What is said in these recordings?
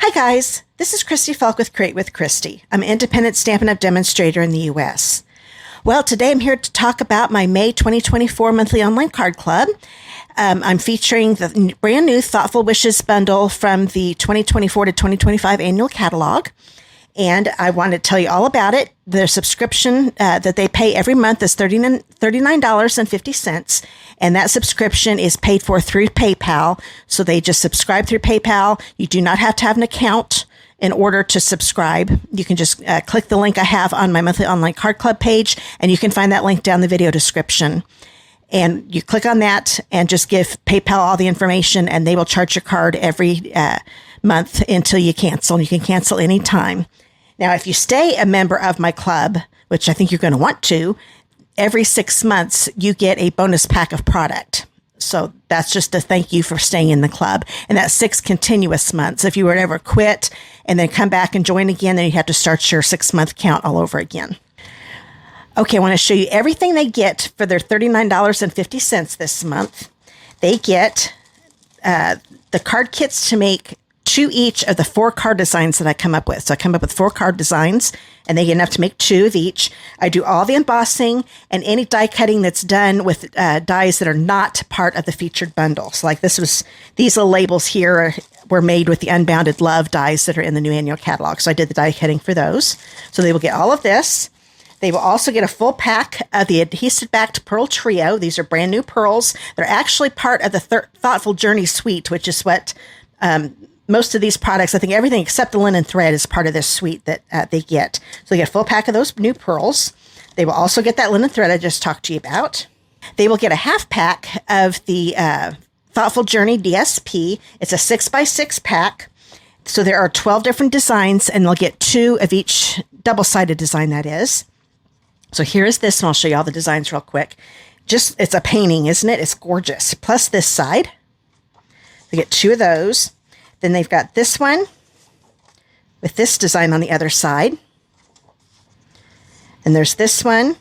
Hi guys, this is Christy Fulk with Create with Christy. I'm an independent Stampin' Up! Demonstrator in the U.S. Well, today I'm here to talk about my May 2024 monthly online card club. I'm featuring the brand new Thoughtful Wishes bundle from the 2024 to 2025 annual catalog. And I want to tell you all about it. Their subscription that they pay every month is $39.50. And that subscription is paid for through PayPal. So they just subscribe through PayPal. You do not have to have an account in order to subscribe. You can just click the link I have on my monthly online card club page, and you can find that link down in the video description. And you click on that and just give PayPal all the information, and they will charge your card every month until you cancel. And you can cancel anytime. Now, if you stay a member of my club, which I think you're going to want to, every 6 months you get a bonus pack of product. So that's just a thank you for staying in the club. And that's 6 continuous months. If you were to ever quit and then come back and join again, then you have to start your 6-month count all over again. Okay, I want to show you everything they get for their $39.50 this month. They get the card kits to make 2 each of the 4 card designs that I come up with. So I come up with 4 card designs, and they get enough to make 2 of each. I do all the embossing and any die cutting that's done with dies that are not part of the featured bundle. So like these little labels here were made with the Unbounded Love dies that are in the new annual catalog. So I did the die cutting for those. So they will get all of this. They will also get a full pack of the Adhesive Backed Pearl Trio. These are brand new pearls. They're actually part of the Thoughtful Journey suite, which is what most of these products, I think everything except the linen thread is part of this suite that they get. So they get a full pack of those new pearls. They will also get that linen thread I just talked to you about. They will get a half pack of the Thoughtful Journey DSP. It's a 6x6 pack. So there are 12 different designs, and they'll get 2 of each double-sided design, that is. So here's this, and I'll show you all the designs real quick. It's a painting, isn't it? It's gorgeous. Plus this side. They get 2 of those. Then they've got this one with this design on the other side. And there's this one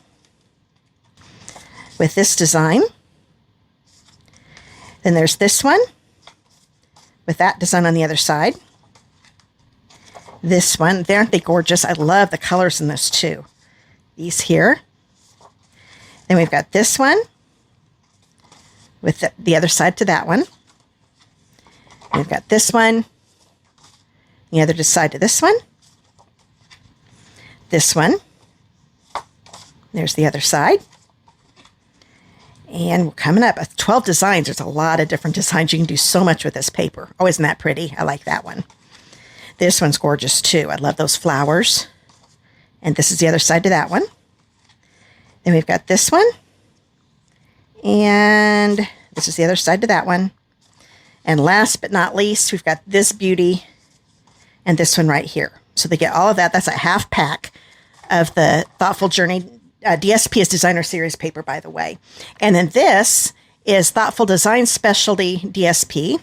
with this design. Then there's this one with that design on the other side. This one, aren't they gorgeous? I love the colors in this too. These here. Then we've got this one with the other side to that one. We've got this one, the other side to this one, there's the other side, and we're coming up with 12 designs. There's a lot of different designs. You can do so much with this paper. Oh, isn't that pretty? I like that one. This one's gorgeous too. I love those flowers. And this is the other side to that one. Then we've got this one, and this is the other side to that one. And last but not least, we've got this beauty and this one right here. So they get all of that. That's a half pack of the Thoughtful Journey. DSP is Designer Series paper, by the way. And then this is Thoughtful Design Specialty DSP.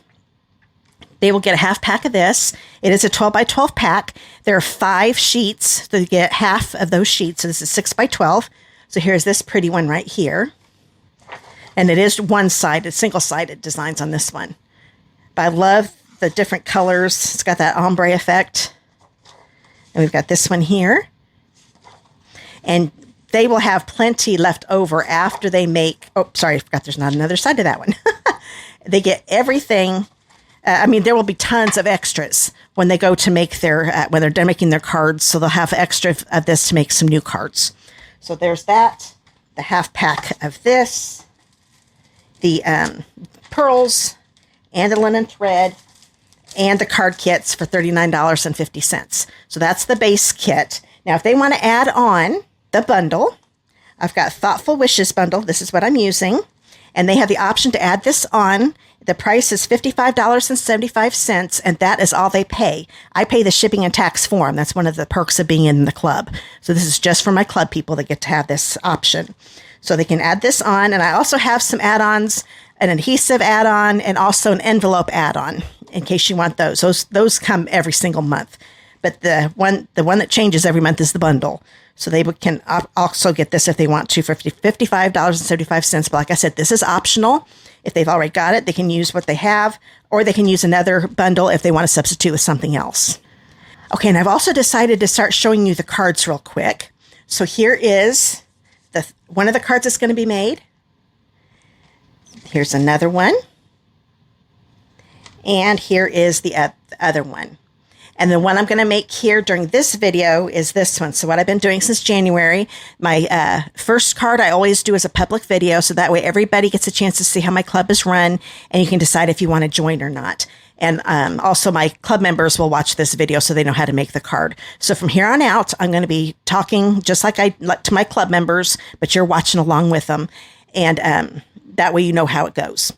They will get a half pack of this. It is a 12 by 12 pack. There are 5 sheets. So you get half of those sheets. So this is 6 by 12. So here's this pretty one right here. And it is one-sided, single-sided designs on this one. But I love the different colors. It's got that ombre effect. And we've got this one here. And they will have plenty left over after they make... Oh, sorry, I forgot there's not another side to that one. They get everything. There will be tons of extras when they go to make when they're done making their cards. So they'll have extra of this to make some new cards. So there's that. The half pack of this. The pearls. And the linen thread, and the card kits for $39.50. So that's the base kit. Now, if they want to add on the bundle, I've got Thoughtful Wishes bundle. This is what I'm using. And they have the option to add this on. The price is $55.75, and that is all they pay. I pay the shipping and tax for them. That's one of the perks of being in the club. So this is just for my club people that get to have this option. So they can add this on, and I also have some add-ons, an adhesive add-on, and also an envelope add-on in case you want those. Those come every single month. But the one that changes every month is the bundle. So they can also get this if they want to for $55.75. But like I said, this is optional. If they've already got it, they can use what they have. or they can use another bundle if they want to substitute with something else. Okay, and I've also decided to start showing you the cards real quick. So here is one of the cards that's going to be made. Here's another one. And here is the other one. And the one I'm going to make here during this video is this one. So what I've been doing since January, my first card I always do as a public video, so that way everybody gets a chance to see how my club is run, and you can decide if you want to join or not. And also my club members will watch this video so they know how to make the card. So from here on out, I'm going to be talking just like to my club members, but you're watching along with them. And that way you know how it goes.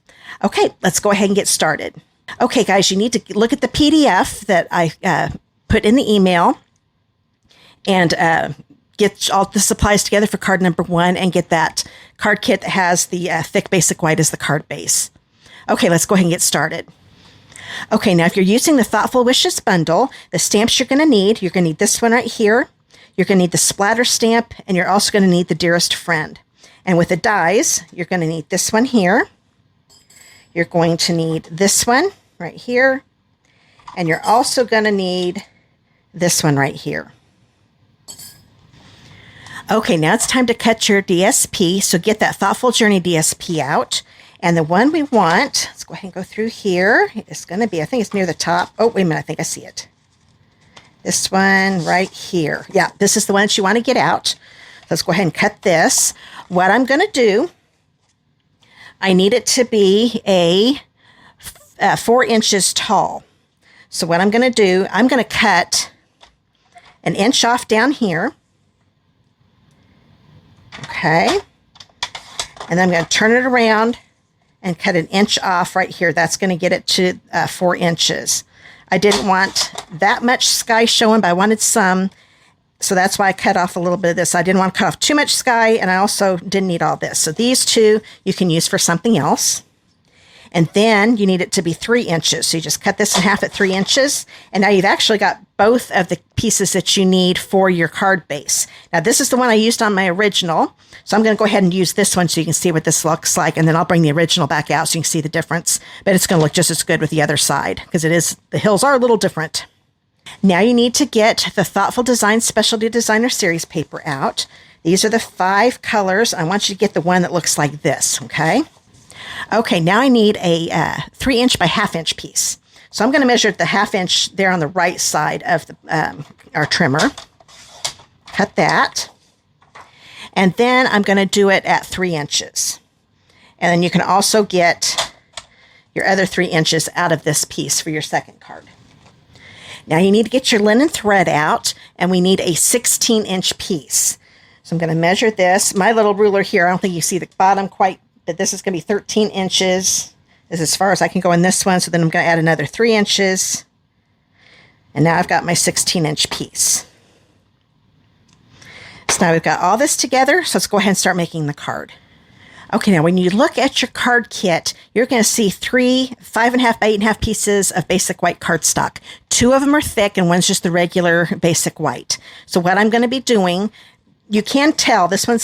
Okay, let's go ahead and get started. Okay, guys, you need to look at the PDF that I put in the email and get all the supplies together for card number 1 and get that card kit that has the thick basic white as the card base. Okay, let's go ahead and get started. Okay, now if you're using the Thoughtful Wishes bundle, the stamps you're going to need this one right here. You're going to need the splatter stamp, and you're also going to need the Dearest Friend. And with the dies, you're going to need this one here. You're going to need this one right here. And you're also going to need this one right here. Okay, now it's time to cut your DSP. So get that Thoughtful Journey DSP out. And the one we want, let's go ahead and go through here. It's going to be, I think it's near the top. Oh, wait a minute. I think I see it. This one right here. Yeah, this is the one that you want to get out. Let's go ahead and cut this. What I'm going to do, I need it to be 4 inches tall. So what I'm going to do, I'm going to cut 1 inch off down here. Okay. And then I'm going to turn it around and cut 1 inch off right here. That's going to get it to 4 inches. I didn't want that much sky showing, but I wanted some. So that's why I cut off a little bit of this. I didn't want to cut off too much sky, and I also didn't need all this. So these two you can use for something else. And then you need it to be 3 inches. So you just cut this in half at 3 inches. And now you've actually got both of the pieces that you need for your card base. Now this is the one I used on my original. So I'm going to go ahead and use this one so you can see what this looks like. And then I'll bring the original back out so you can see the difference. But it's going to look just as good with the other side because the hills are a little different. Now you need to get the Thoughtful Design Specialty Designer Series paper out. These are the 5 colors. I want you to get the one that looks like this, okay? Okay, now I need a 3 inch by 1/2 inch piece. So I'm going to measure the 1/2 inch there on the right side of our trimmer. Cut that. And then I'm going to do it at 3 inches. And then you can also get your other 3 inches out of this piece for your second card. Now you need to get your linen thread out, and we need a 16-inch piece. So I'm going to measure this. My little ruler here, I don't think you see the bottom quite, but this is going to be 13 inches. This is as far as I can go in this one, so then I'm going to add another 3 inches. And now I've got my 16-inch piece. So now we've got all this together, so let's go ahead and start making the card. Okay, now when you look at your card kit, you're going to see 3 5.5 by 8.5 pieces of basic white cardstock. 2 of them are thick and one's just the regular basic white. So what I'm going to be doing, you can tell this one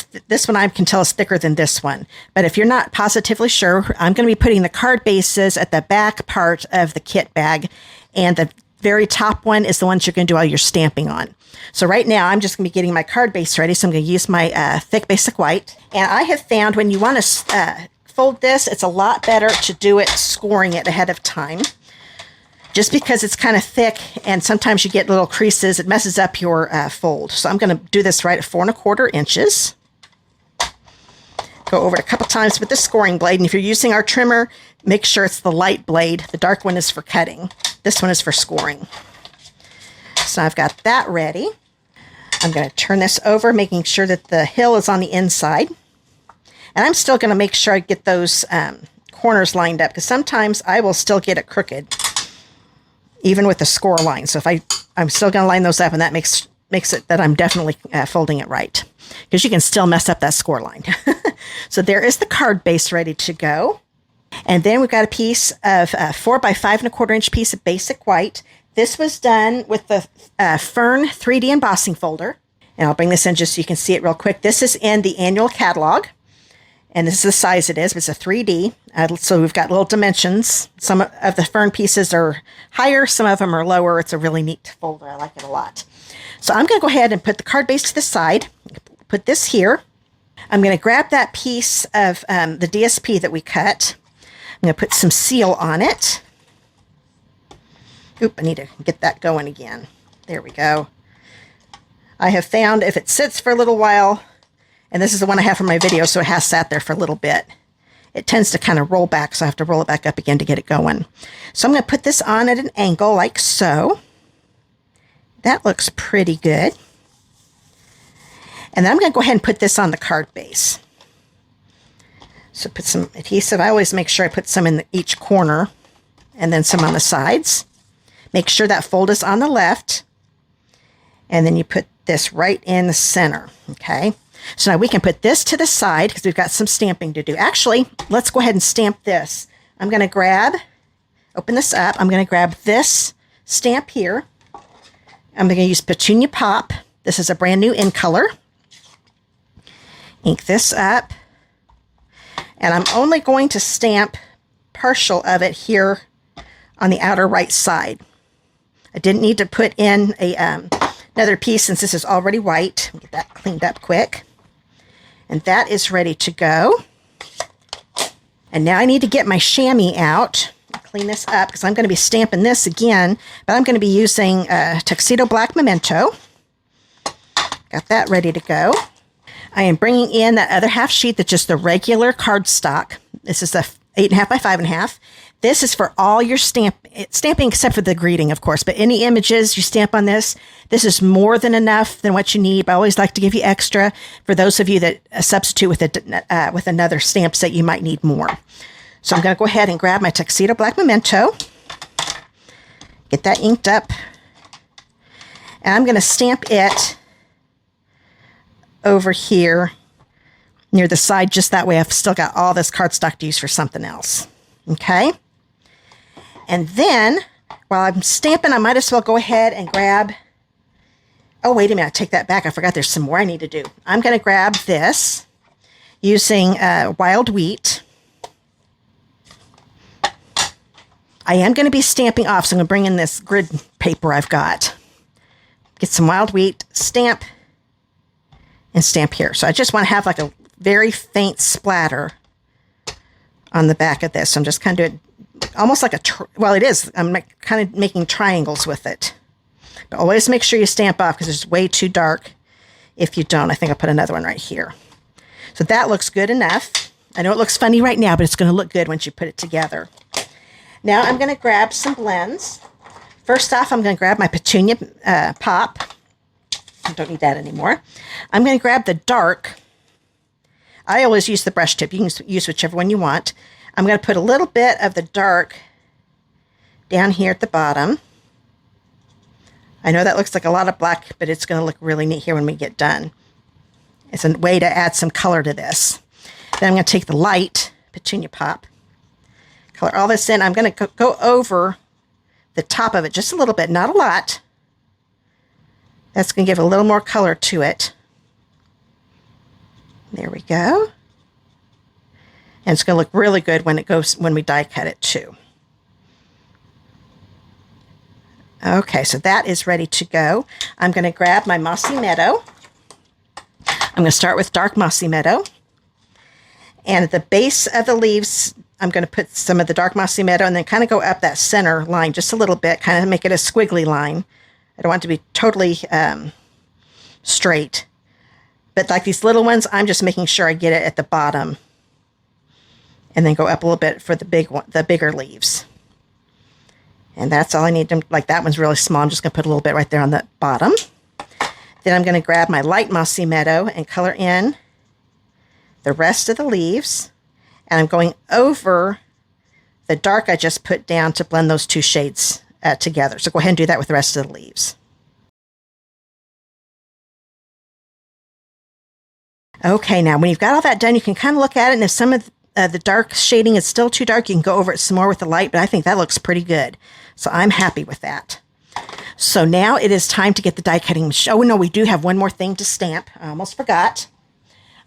I can tell is thicker than this one. But if you're not positively sure, I'm going to be putting the card bases at the back part of the kit bag, and the very top one is the ones you're going to do all your stamping on. So right now, I'm just going to be getting my card base ready. So I'm going to use my thick basic white. And I have found when you want to fold this, it's a lot better to do it scoring it ahead of time. Just because it's kind of thick and sometimes you get little creases, it messes up your fold. So I'm going to do this right at 4 1/4 inches. Go over it a couple times with the scoring blade. And if you're using our trimmer, make sure it's the light blade. The dark one is for cutting. This one is for scoring. So I've got that ready. I'm going to turn this over, making sure that the hill is on the inside. And I'm still going to make sure I get those corners lined up, because sometimes I will still get it crooked, even with the score line. So if I'm still going to line those up, and that makes it that I'm definitely folding it right, because you can still mess up that score line. So there is the card base ready to go. And then we've got a piece of 4 by 5 1/4 inch piece of basic white. This was done with the Fern 3D embossing folder. And I'll bring this in just so you can see it real quick. This is in the annual catalog. And this is the size it is. It's a 3D. So we've got little dimensions. Some of the fern pieces are higher. Some of them are lower. It's a really neat folder. I like it a lot. So I'm going to go ahead and put the card base to the side. Put this here. I'm going to grab that piece of the DSP that we cut. I'm going to put some seal on it. Oop, I need to get that going again. There we go. I have found if it sits for a little while, and this is the one I have for my video, so it has sat there for a little bit, it tends to kind of roll back, so I have to roll it back up again to get it going. So I'm going to put this on at an angle like so. That looks pretty good. And then I'm going to go ahead and put this on the card base. So put some adhesive. I always make sure I put some in each corner and then some on the sides. Make sure that fold is on the left. And then you put this right in the center. Okay. So now we can put this to the side because we've got some stamping to do. Actually, let's go ahead and stamp this. I'm going to open this up. I'm going to grab this stamp here. I'm going to use Petunia Pop. This is a brand new in color. Ink this up. And I'm only going to stamp partial of it here on the outer right side. I didn't need to put in another piece since this is already white. Get that cleaned up quick. And that is ready to go. And now I need to get my chamois out. Clean this up because I'm going to be stamping this again, but I'm going to be using Tuxedo Black Memento. Got that ready to go. I am bringing in that other half sheet that's just the regular cardstock. This is a 8.5 by 5.5. This is for all your stamping except for the greeting, of course, but any images you stamp on this, this is more than enough than what you need. But I always like to give you extra for those of you that substitute with another stamp set, you might need more. So I'm going to go ahead and grab my Tuxedo Black Memento, get that inked up, and I'm going to stamp it over here near the side, just that way I've still got all this cardstock to use for something else. Okay? And then, while I'm stamping, I might as well go ahead and grab, oh, wait a minute, I take that back. I forgot there's some more I need to do. I'm going to grab this using Wild Wheat. I am going to be stamping off, so I'm going to bring in this grid paper I've got. Get some Wild Wheat, stamp, and stamp here. So I just want to have like a very faint splatter on the back of this. So I'm just kind of doing almost like well, it is. I'm kind of making triangles with it. But always make sure you stamp off because it's way too dark if you don't. I think I'll put another one right here. So that looks good enough. I know it looks funny right now, but it's going to look good once you put it together. Now I'm going to grab some blends. First off, I'm going to grab my Petunia Pop. I don't need that anymore. I'm going to grab the dark. I always use the brush tip. You can use whichever one you want. I'm going to put a little bit of the dark down here at the bottom. I know that looks like a lot of black, but it's going to look really neat here when we get done. It's a way to add some color to this. Then I'm going to take the light Petunia Pop, color all this in. I'm going to go over the top of it just a little bit, not a lot. That's going to give a little more color to it. There we go. And it's going to look really good when we die cut it too. Okay, so that is ready to go. I'm going to grab my Mossy Meadow. I'm going to start with dark Mossy Meadow. And at the base of the leaves, I'm going to put some of the dark Mossy Meadow and then kind of go up that center line just a little bit, kind of make it a squiggly line. I don't want it to be totally straight. But like these little ones, I'm just making sure I get it at the bottom. And then go up a little bit for the bigger leaves. And that's all I need. Like that one's really small. I'm just going to put a little bit right there on the bottom. Then I'm going to grab my light Mossy Meadow and color in the rest of the leaves. And I'm going over the dark I just put down to blend those two shades together. So go ahead and do that with the rest of the leaves. Okay, now when you've got all that done, you can kind of look at it, and if some of the dark shading is still too dark, you can go over it some more with the light, but I think that looks pretty good. So I'm happy with that. So now it is time to get the die cutting machine. Oh, no, we do have one more thing to stamp. I almost forgot.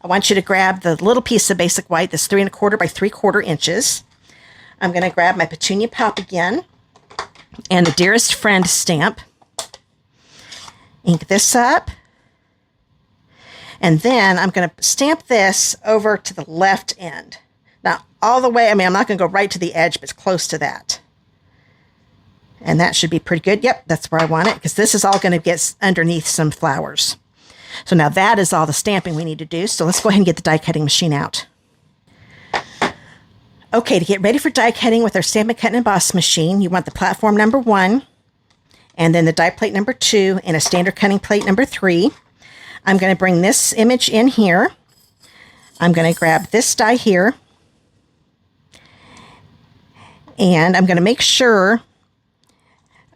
I want you to grab the little piece of basic white that's 3 1/4 by 3/4 inches. I'm going to grab my Petunia Pop again and the Dearest Friend stamp. Ink this up. And then I'm going to stamp this over to the left end. Now, all the way, I'm not going to go right to the edge, but it's close to that. And that should be pretty good. Yep, that's where I want it, because this is all going to get underneath some flowers. So now that is all the stamping we need to do. So let's go ahead and get the die cutting machine out. Okay, to get ready for die cutting with our Stampin' Cut and Emboss machine, you want the platform number 1, and then the die plate number 2, and a standard cutting plate number 3. I'm going to bring this image in here. I'm going to grab this die here, and I'm going to make sure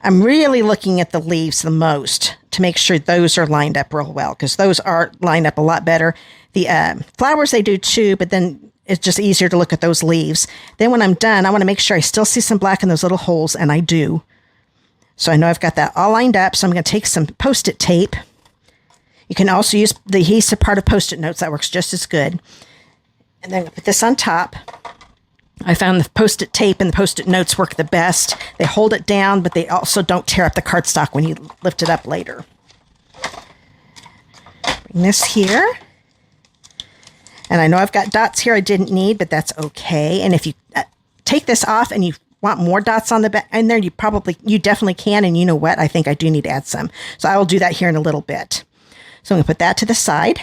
I'm really looking at the leaves the most to make sure those are lined up real well, because those are lined up a lot better. The flowers, they do too, but then it's just easier to look at those leaves. Then when I'm done, I want to make sure I still see some black in those little holes, and I do. So I know I've got that all lined up, so I'm going to take some Post-it tape. You can also use the adhesive part of Post-it notes. That works just as good. And then I'm going to put this on top. I found the Post-it tape and the Post-it notes work the best. They hold it down, but they also don't tear up the cardstock when you lift it up later. Bring this here. And I know I've got dots here I didn't need, but that's okay. And if you take this off and you want more dots on the back in there, you definitely can. And you know what? I think I do need to add some. So I will do that here in a little bit. So I'm going to put that to the side.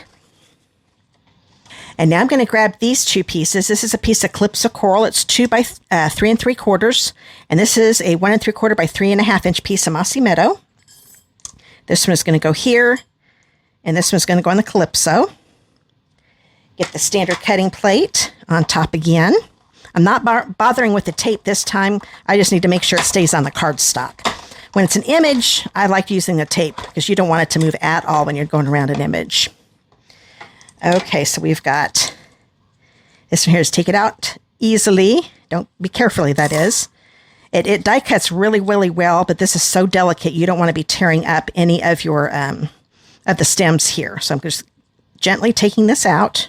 And now I'm going to grab these 2 pieces. This is a piece of Calypso Coral. It's 2 by 3 3/4. And this is a 1 3/4 by 3 1/2 inch piece of Mossy Meadow. This one is going to go here. And this one's going to go on the Calypso. Get the standard cutting plate on top again. I'm not bothering with the tape this time. I just need to make sure it stays on the cardstock. When it's an image, I like using the tape because you don't want it to move at all when you're going around an image. Okay, so we've got this one here is take it out easily. Don't be carefully, that is. It die cuts really, really well, but this is so delicate you don't want to be tearing up any of your of the stems here. So I'm just gently taking this out.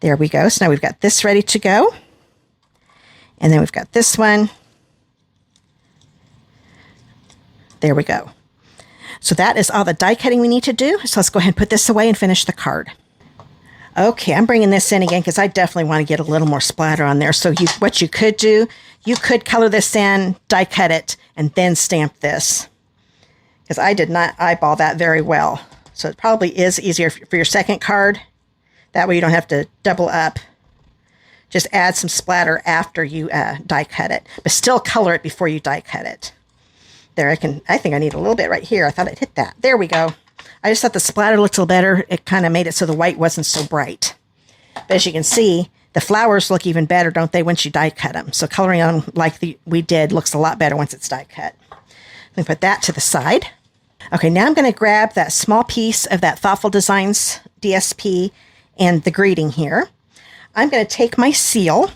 There we go. So now we've got this ready to go. And then we've got this one. There we go. So that is all the die cutting we need to do. So let's go ahead and put this away and finish the card. Okay, I'm bringing this in again because I definitely want to get a little more splatter on there. So what you could do, you could color this in, die cut it, and then stamp this. Because I did not eyeball that very well. So it probably is easier for your second card. That way you don't have to double up. Just add some splatter after you die cut it. But still color it before you die cut it. There, I think I need a little bit right here. I thought I'd hit that. There we go. I just thought the splatter looked a little better. It kind of made it so the white wasn't so bright. But as you can see, the flowers look even better, don't they, once you die cut them. So coloring them like we did looks a lot better once it's die cut. Let me put that to the side. Okay, now I'm going to grab that small piece of that Thoughtful Designs DSP and the greeting here. I'm going to take my seal,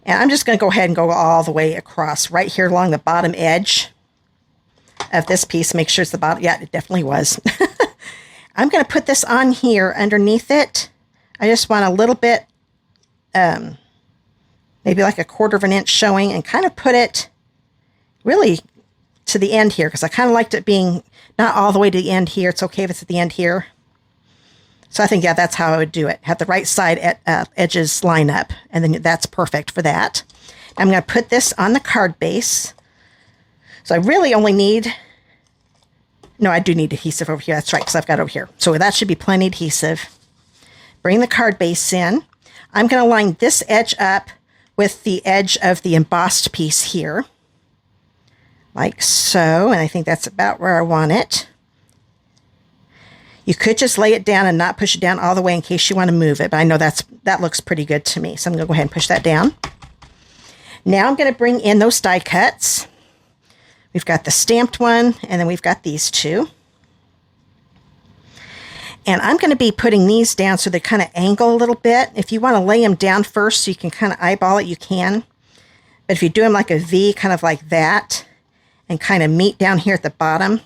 and I'm just going to go ahead and go all the way across right here along the bottom edge of this piece. Make sure it's the bottom. Yeah, it definitely was. I'm going to put this on here underneath it. I just want a little bit, maybe like 1/4 of an inch showing, and kind of put it really to the end here because I kind of liked it being not all the way to the end here. It's okay if it's at the end here. So I think, yeah, that's how I would do it. Have the right side edges line up, and then that's perfect for that. I'm going to put this on the card base. So I really only need, no, I do need adhesive over here. That's right, because I've got it over here. So that should be plenty adhesive. Bring the card base in. I'm going to line this edge up with the edge of the embossed piece here, like so. And I think that's about where I want it. You could just lay it down and not push it down all the way in case you want to move it. But I know that looks pretty good to me. So I'm going to go ahead and push that down. Now I'm going to bring in those die cuts. We've got the stamped one, and then we've got these 2. And I'm going to be putting these down so they kind of angle a little bit. If you want to lay them down first so you can kind of eyeball it, you can. But if you do them like a V, kind of like that, and kind of meet down here at the bottom,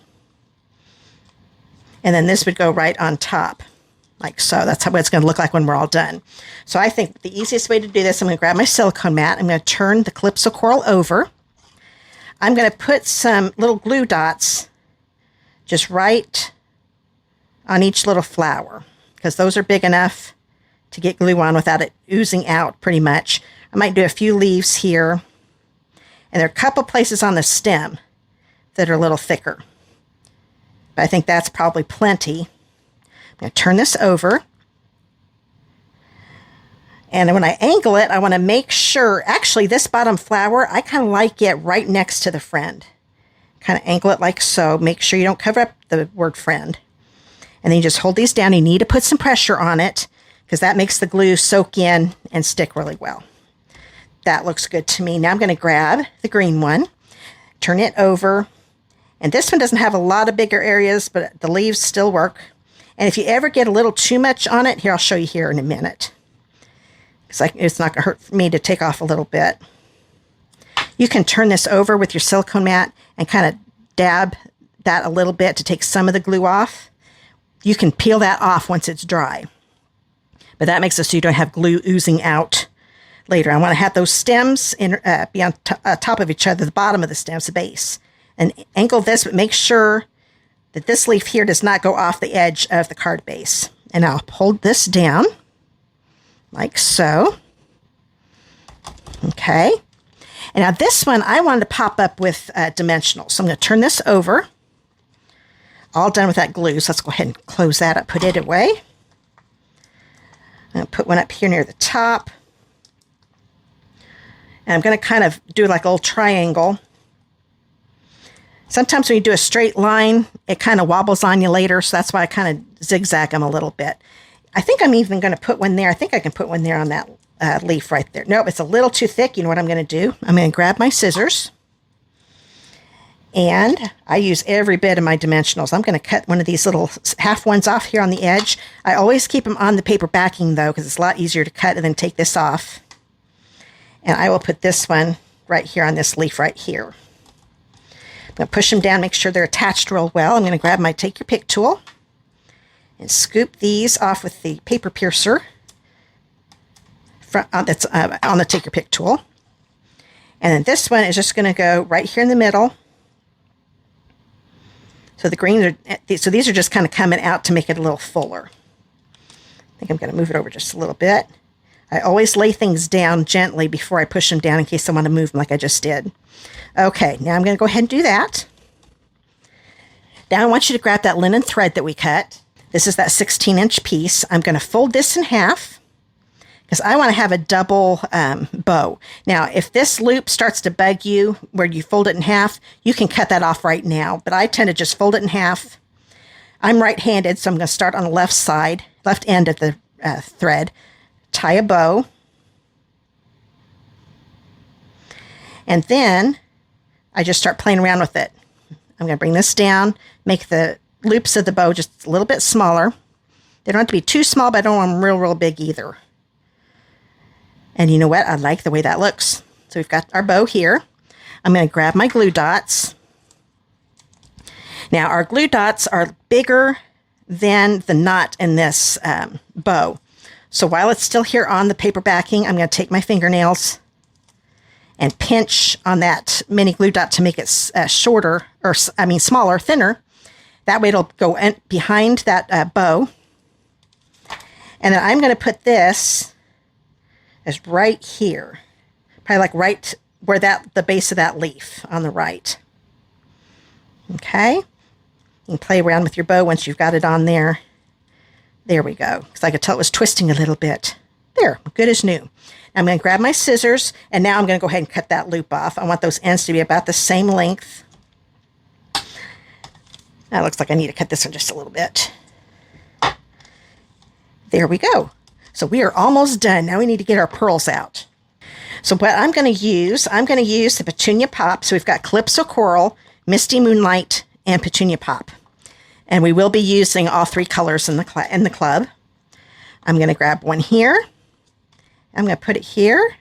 and then this would go right on top, like so. That's what it's going to look like when we're all done. So I think the easiest way to do this, I'm going to grab my silicone mat. I'm going to turn the Calypso Coral over. I'm going to put some little glue dots just right on each little flower, because those are big enough to get glue on without it oozing out pretty much. I might do a few leaves here. And there are a couple places on the stem that are a little thicker. But I think that's probably plenty. I'm going to turn this over. And when I angle it, I want to make sure, actually this bottom flower, I kind of like it right next to the friend. Kind of angle it like so. Make sure you don't cover up the word friend. And then you just hold these down. You need to put some pressure on it because that makes the glue soak in and stick really well. That looks good to me. Now I'm going to grab the green one, turn it over. And this one doesn't have a lot of bigger areas, but the leaves still work. And if you ever get a little too much on it, here, I'll show you here in a minute. It's not going to hurt me to take off a little bit. You can turn this over with your silicone mat and kind of dab that a little bit to take some of the glue off. You can peel that off once it's dry. But that makes it so you don't have glue oozing out later. I want to have those stems be on top of each other, the bottom of the stems, the base. And angle this, but make sure that this leaf here does not go off the edge of the card base. And I'll hold this down like so. Okay. And now this one I wanted to pop up with dimensional. So I'm going to turn this over. All done with that glue. So let's go ahead and close that up, put it away. I'm going to put one up here near the top. And I'm going to kind of do like a little triangle. Sometimes when you do a straight line, it kind of wobbles on you later. So that's why I kind of zigzag them a little bit. I think I'm even going to put one there. I think I can put one there on that leaf right there. Nope, it's a little too thick. You know what I'm going to do? I'm going to grab my scissors. And I use every bit of my dimensionals. I'm going to cut one of these little half ones off here on the edge. I always keep them on the paper backing, though, because it's a lot easier to cut and then take this off. And I will put this one right here on this leaf right here. I'm going to push them down, make sure they're attached real well. I'm going to grab my Take Your Pick tool and scoop these off with the paper piercer that's on the Take Your Pick tool. And then this one is just going to go right here in the middle. So the greens are, so these are just kind of coming out to make it a little fuller. I think I'm going to move it over just a little bit. I always lay things down gently before I push them down in case I want to move them like I just did. Okay, now I'm going to go ahead and do that. Now I want you to grab that linen thread that we cut. This is that 16-inch piece. I'm going to fold this in half because I want to have a double bow. Now, if this loop starts to bug you where you fold it in half, you can cut that off right now. But I tend to just fold it in half. I'm right-handed, so I'm going to start on the left side, left end of the thread, tie a bow, and then I just start playing around with it. I'm going to bring this down, make the loops of the bow just a little bit smaller. They don't have to be too small, but I don't want them real, real big either. And you know what? I like the way that looks. So we've got our bow here. I'm going to grab my glue dots. Now, our glue dots are bigger than the knot in this bow. So while it's still here on the paper backing, I'm going to take my fingernails and pinch on that mini glue dot to make it shorter, or smaller, thinner. That way it'll go behind that bow. And then I'm going to put this as right here, probably like right where the base of that leaf on the right. Okay. You can play around with your bow once you've got it on there. There we go. Because I could tell it was twisting a little bit. There, good as new. I'm going to grab my scissors, and now I'm going to go ahead and cut that loop off. I want those ends to be about the same length. Now it looks like I need to cut this one just a little bit. There we go. So we are almost done. Now we need to get our pearls out. So what I'm going to use the Petunia Pop. So we've got Calypso Coral, Misty Moonlight, and Petunia Pop. And we will be using all three colors in the club. I'm going to grab one here. I'm going to put it here.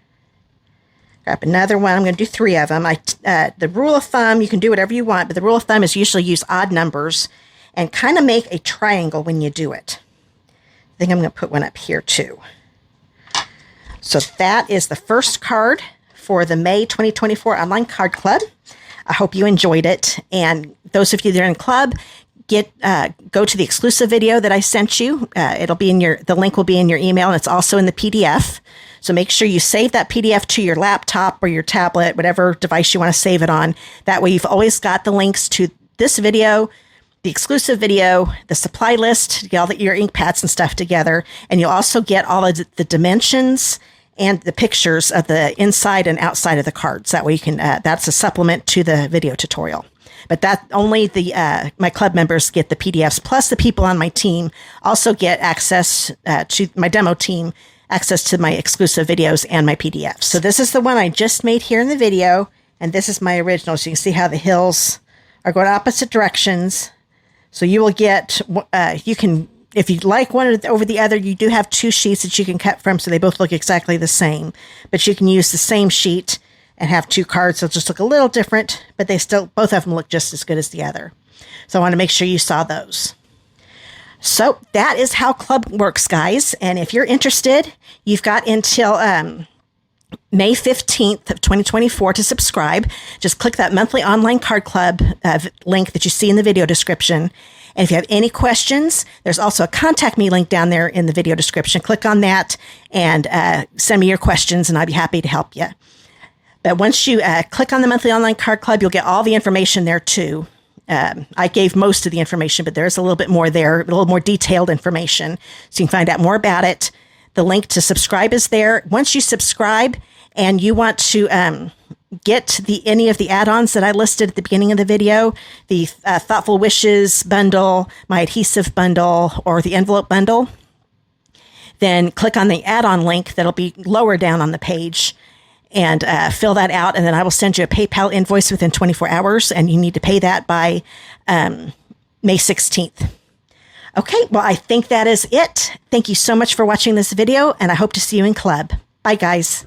Grab another one. I'm going to do three of them. The rule of thumb, you can do whatever you want, but the rule of thumb is usually use odd numbers and kind of make a triangle when you do it. think I'm going to put one up here too. So that is the first card for the May 2024 Online Card Club. I hope you enjoyed it. And those of you that are in club, go to the exclusive video that I sent you. It'll be in the link will be in your email, and it's also in the PDF. So make sure you save that PDF to your laptop or your tablet, whatever device you want to save it on. That way you've always got the links to this video, the exclusive video, the supply list, to get all your ink pads and stuff together. And you'll also get all of the dimensions and the pictures of the inside and outside of the cards. That way you can, that's a supplement to the video tutorial. But that only my club members get the PDFs, plus the people on my team also get access to my demo team, access to my exclusive videos and my PDFs. So this is the one I just made here in the video, and this is my original. So you can see how the hills are going opposite directions. So you will get, you can, if you like one over the other, you do have 2 sheets that you can cut from, so they both look exactly the same. But you can use the same sheet and have 2 cards. They'll just look a little different, but they still, both of them look just as good as the other. So I want to make sure you saw those. So that is how club works, guys. And if you're interested, you've got until May 15th of 2024 to subscribe. Just click that monthly online card club link that you see in the video description. And if you have any questions, there's also a contact me link down there in the video description. Click on that and send me your questions, and I'd be happy to help you. But once you click on the monthly online card club, you'll get all the information there too. I gave most of the information, but there's a little bit more there, a little more detailed information. So you can find out more about it. The link to subscribe is there. Once you subscribe and you want to get any of the add-ons that I listed at the beginning of the video, the Thoughtful Wishes bundle, my adhesive bundle, or the envelope bundle, then click on the add-on link that'll be lower down on the page and fill that out. And then I will send you a PayPal invoice within 24 hours. And you need to pay that by May 16th. Okay, well, I think that is it. Thank you so much for watching this video, and I hope to see you in club. Bye, guys.